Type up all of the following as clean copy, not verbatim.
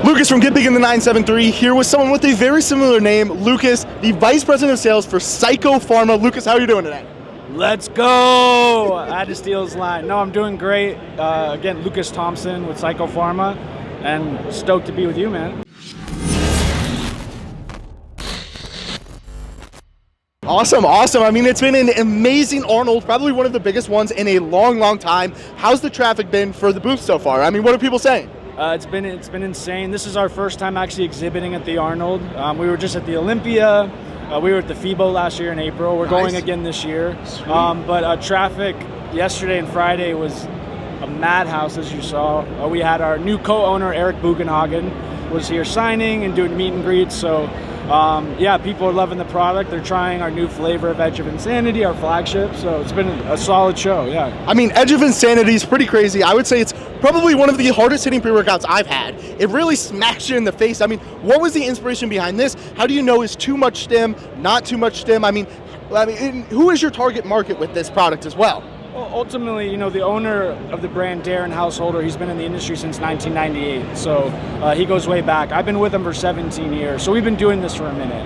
Lucas from Get Big in the 973 here with someone with a very similar name, Lucas, the Vice President of Sales for Psycho Pharma. Lucas, how are you doing today? Let's go! I had to steal his line. No, I'm doing great. Again, Lucas Thompson with Psycho Pharma, and stoked to be with you, man. Awesome, awesome. I mean, it's been an amazing Arnold, probably one of the biggest ones in a long, long time. How's the traffic been for the booth so far? I mean, what are people saying? It's been insane. This is our first time actually exhibiting at the Arnold. We were just at the Olympia. We were at the FIBO last year in April. We're going again this year. But traffic yesterday and Friday was a madhouse, as you saw. We had our new co-owner, Eric Bugenhagen, was here signing and doing meet and greets. So yeah, people are loving the product. They're trying our new flavor of Edge of Insanity, our flagship. So it's been a solid show, yeah. I mean, Edge of Insanity is pretty crazy. I would say it's probably one of the hardest hitting pre-workouts I've had. It really smashed you in the face. I mean, what was the inspiration behind this? How do you know is too much stim, not too much stim? I mean, who is your target market with this product as well? Well, ultimately, you know, the owner of the brand, Darren Housholder, he's been in the industry since 1998, so he goes way back. I've been with him for 17 years, so we've been doing this for a minute.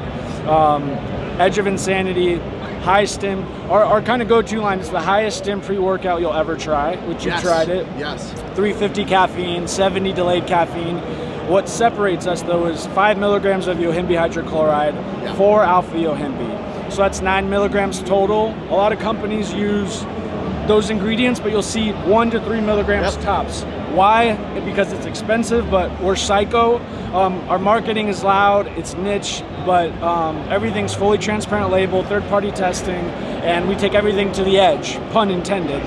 Edge of Insanity, high stim, our kind of go-to line is the highest stim pre-workout you'll ever try, which you tried it. Yes. 350 caffeine, 70 delayed caffeine. What separates us, though, is 5 milligrams of yohimbe hydrochloride, 4 alpha yohimbe. So that's 9 milligrams total. A lot of companies use those ingredients, but you'll see 1 to 3 milligrams tops. Why? Because it's expensive, but we're Psycho. Our marketing is loud, it's niche, but everything's fully transparent label, third-party testing, and we take everything to the edge, pun intended.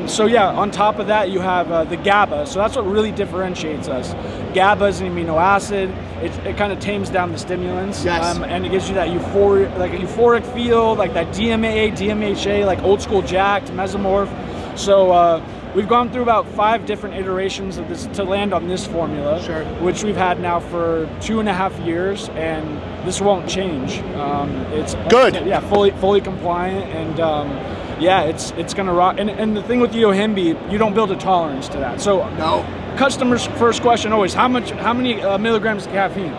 So yeah, on top of that, you have the GABA. So that's what really differentiates us. GABA is an amino acid. It kind of tames down the stimulants, and it gives you that euphoric feel, like that DMAA, DMHA, like old school jacked, mesomorph. So we've gone through about 5 different iterations of this to land on this formula, which we've had now for 2.5 years, and this won't change. It's good. Yeah, fully compliant, and yeah, it's gonna rock. And the thing with the yohimbe, you don't build a tolerance to that. So customers' first question always, how many milligrams of caffeine?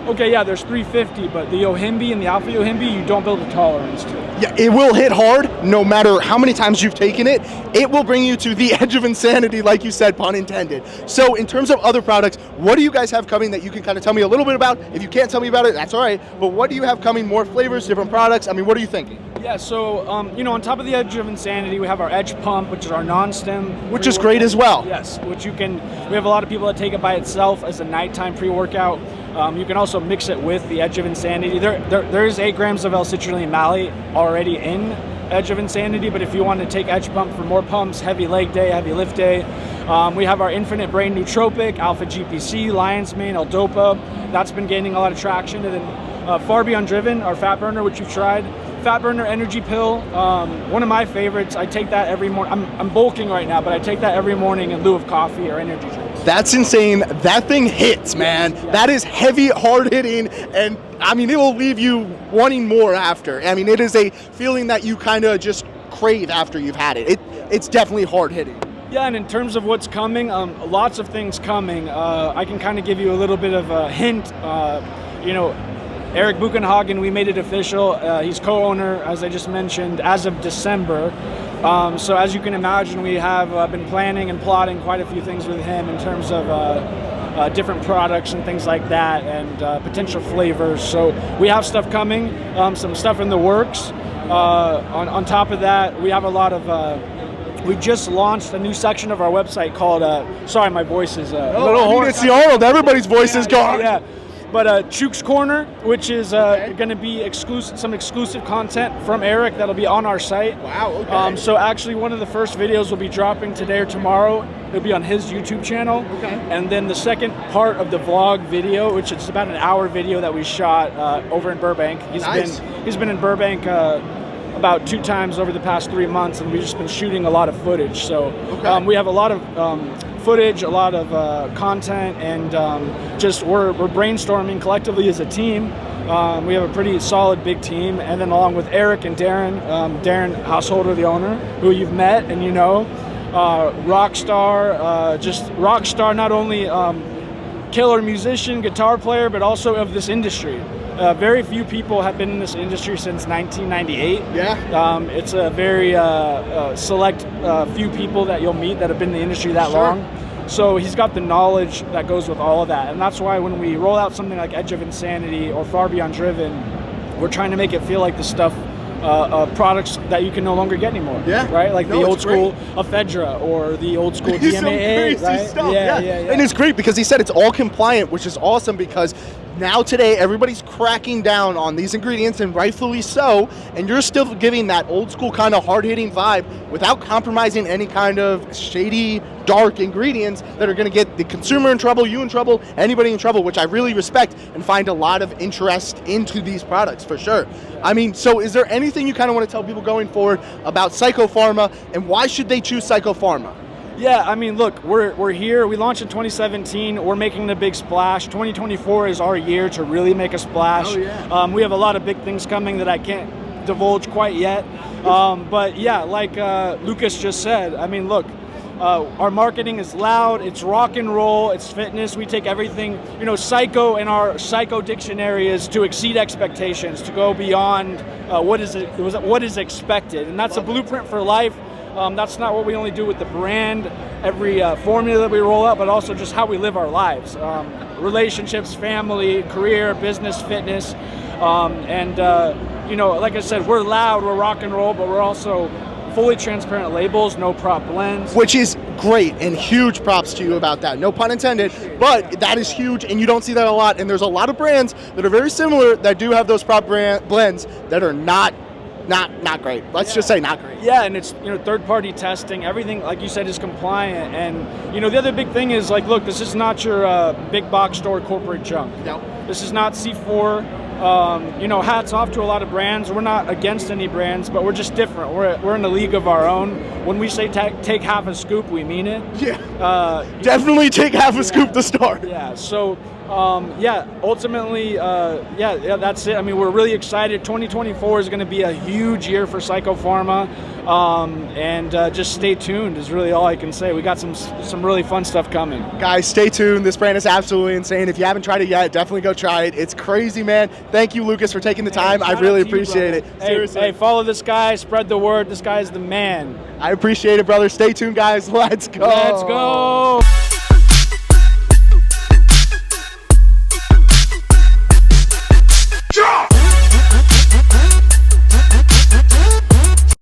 Okay, yeah, there's 350, but the yohimbe and the alpha yohimbe, you don't build a tolerance to. Yeah, it will hit hard no matter how many times you've taken it. It will bring you to the edge of insanity, like you said, pun intended. So in terms of other products, what do you guys have coming that you can kind of tell me a little bit about? If you can't tell me about it, that's all right. But what do you have coming? More flavors, different products? I mean, what are you thinking? Yeah, so, you know, on top of the Edge of Insanity, we have our Edge Pump, which is our non-stem. Which is great as well. Yes, which we have a lot of people that take it by itself as a nighttime pre-workout. You can also mix it with the Edge of Insanity. There is 8 grams of L-citrulline malate already in Edge of Insanity, but if you want to take Edge Pump for more pumps, heavy leg day, heavy lift day, we have our Infinite Brain Nootropic, Alpha GPC, Lion's Mane, L-Dopa. That's been gaining a lot of traction. And then Far Beyond Driven, our fat burner, which you've tried. Fat burner energy pill, one of my favorites. I take that every morning. I'm bulking right now, but I take that every morning in lieu of coffee or energy drinks. That's insane. That thing hits, man. Yeah. That is heavy, hard hitting, and I mean, it will leave you wanting more after. I mean, it is a feeling that you kind of just crave after you've had it. It's definitely hard hitting. Yeah, and in terms of what's coming, lots of things coming. I can kind of give you a little bit of a hint. You know, Eric Bugenhagen, we made it official. He's co-owner, as I just mentioned, as of December. So as you can imagine, we have been planning and plotting quite a few things with him in terms of different products and things like that, and potential flavors. So we have stuff coming, some stuff in the works. On top of that, we have a lot of we just launched a new section of our website called, sorry, my voice is a little hoarse. It's the Arnold, everybody's voice is gone. Yeah. But Chook's Corner, which is going to be some exclusive content from Eric that'll be on our site. Wow, okay. So actually one of the first videos will be dropping today or tomorrow. It'll be on his YouTube channel. Okay. And then the second part of the vlog video, which is about an hour video that we shot over in Burbank. He's been in Burbank about 2 times over the past 3 months, and we've just been shooting a lot of footage. So we have a lot of footage, a lot of content, and just we're brainstorming collectively as a team. We have a pretty solid big team, and then along with Eric and Darren, Darren Housholder, the owner, who you've met and you know, rock star, just rock star, not only killer musician, guitar player, but also of this industry. Very few people have been in this industry since 1998. Yeah. It's a very select few people that you'll meet that have been in the industry that long. So he's got the knowledge that goes with all of that. And that's why when we roll out something like Edge of Insanity or Far Beyond Driven, we're trying to make it feel like the stuff, products that you can no longer get anymore. Yeah. Right? Like the old school ephedra or the old school DMAA. Right? Stuff. Yeah. And it's great because he said it's all compliant, which is awesome because now today everybody's cracking down on these ingredients, and rightfully so, and you're still giving that old school kind of hard-hitting vibe without compromising any kind of shady, dark ingredients that are going to get the consumer in trouble, you in trouble, anybody in trouble, which I really respect and find a lot of interest into these products for sure. I mean, so is there anything you kind of want to tell people going forward about Psycho Pharma, and why should they choose Psycho Pharma? Yeah, I mean, look, we're here. We launched in 2017. We're making the big splash. 2024 is our year to really make a splash. Oh, yeah. We have a lot of big things coming that I can't divulge quite yet. But yeah, like Lucas just said, I mean, look, our marketing is loud, it's rock and roll, it's fitness. We take everything, psycho in our psycho dictionary is to exceed expectations, to go beyond what is expected. And that's a blueprint for life. That's not what we only do with the brand, every formula that we roll out, but also just how we live our lives. Relationships, family, career, business, fitness. Like I said, we're loud, we're rock and roll, but we're also fully transparent labels, no prop blends. Which is great, and huge props to you about that. No pun intended, but that is huge, and you don't see that a lot. And there's a lot of brands that are very similar that do have those prop blends that are not great. Let's just say not great. Yeah, and it's third-party testing. Everything, like you said, is compliant. And the other big thing is like, look, this is not your big box store corporate junk. No. This is not C4. Hats off to a lot of brands. We're not against any brands, but we're just different. We're in a league of our own. When we say take half a scoop, we mean it. Yeah. Definitely take half a scoop to start. Yeah. So. Ultimately, that's it. I mean, we're really excited. 2024 is going to be a huge year for Psycho Pharma, and just stay tuned is really all I can say. We got some really fun stuff coming. Guys, stay tuned. This brand is absolutely insane. If you haven't tried it yet, definitely go try it. It's crazy, man. Thank you, Lucas, for taking the time. I really appreciate it. Seriously. Hey, follow this guy. Spread the word. This guy is the man. I appreciate it, brother. Stay tuned, guys. Let's go. Let's go.